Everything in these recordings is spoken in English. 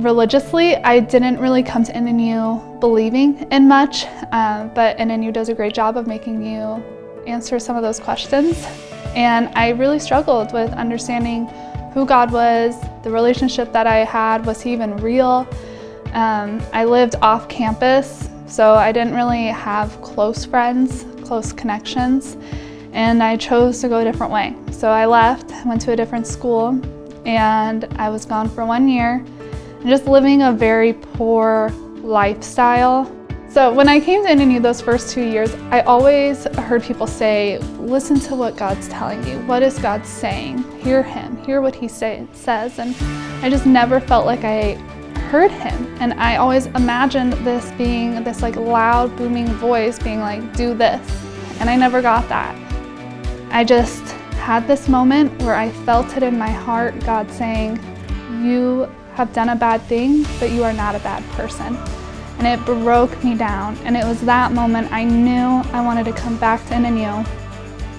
Religiously, I didn't really come to NNU believing in much, but NNU does a great job of making you answer some of those questions. And I really struggled with understanding who God was, the relationship that I had, was he even real? I lived off campus, so I didn't really have close friends, close connections, and I chose to go a different way. So I left, went to a different school, and I was gone for 1 year, and just living a very poor lifestyle. So when I came to NNU those first 2 years, I always heard people say, listen to what God's telling you. What is God saying? Hear him, hear what he says. And I just never felt like I heard him. And I always imagined this being this like loud, booming voice being like, do this. And I never got that. I just had this moment where I felt it in my heart, God saying, you have done a bad thing, but you are not a bad person. And it broke me down. And it was that moment I knew I wanted to come back to NNU.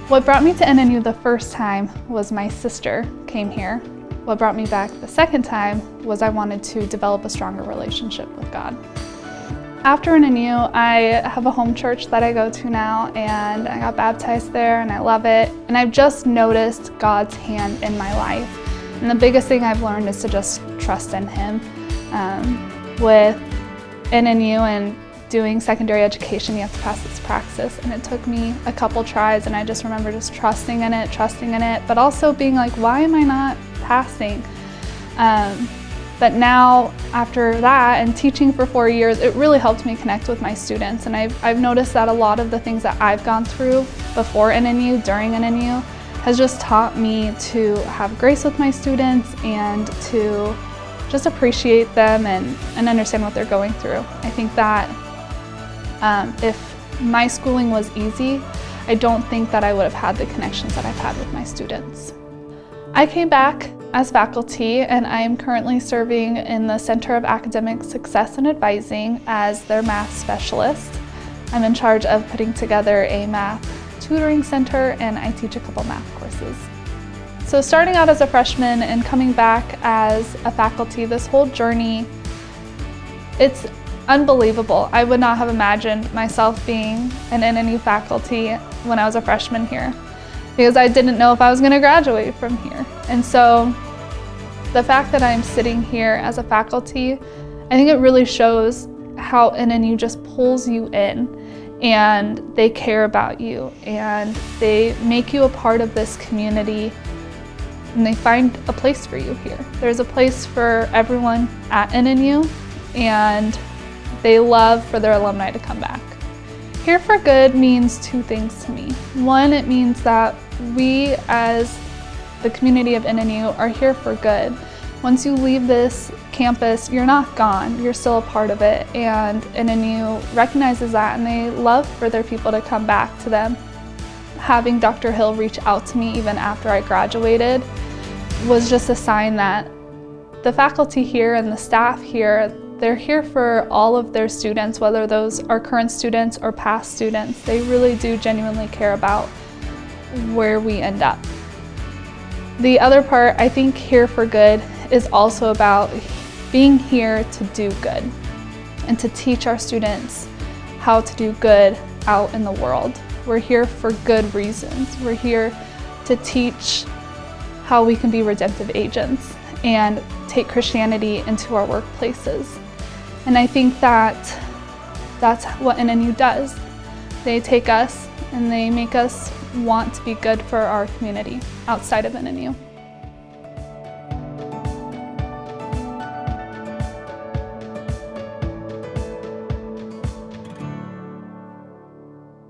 What brought me to NNU the first time was my sister came here. What brought me back the second time was I wanted to develop a stronger relationship with God. After NNU, I have a home church that I go to now, and I got baptized there and I love it. And I've just noticed God's hand in my life. And the biggest thing I've learned is to just trust in him. With NNU and doing secondary education, you have to pass this praxis, and it took me a couple tries, and I just remember just trusting in it, but also being like, why am I not passing? But now, after that, and teaching for 4 years, it really helped me connect with my students, and I've noticed that a lot of the things that I've gone through before NNU, during NNU, has just taught me to have grace with my students and to just appreciate them and understand what they're going through. I think that if my schooling was easy, I don't think that I would have had the connections that I've had with my students. I came back as faculty, and I am currently serving in the Center of Academic Success and Advising as their math specialist. I'm in charge of putting together a math tutoring center, and I teach a couple math courses. So starting out as a freshman and coming back as a faculty, this whole journey, it's unbelievable. I would not have imagined myself being an NNU faculty when I was a freshman here, because I didn't know if I was going to graduate from here. And so the fact that I'm sitting here as a faculty, I think it really shows how NNU just pulls you in, and they care about you, and they make you a part of this community, and they find a place for you here. There's a place for everyone at NNU, and they love for their alumni to come back. Here for Good means two things to me. One, it means that we as the community of NNU are here for good. Once you leave this campus, you're not gone, you're still a part of it, and NNU recognizes that, and they love for their people to come back to them. Having Dr. Hill reach out to me even after I graduated was just a sign that the faculty here and the staff here, they're here for all of their students, whether those are current students or past students. They really do genuinely care about where we end up. The other part, I think Here for Good is also about being here to do good and to teach our students how to do good out in the world. We're here for good reasons. We're here to teach how we can be redemptive agents and take Christianity into our workplaces. And I think that that's what NNU does. They take us and they make us want to be good for our community outside of NNU.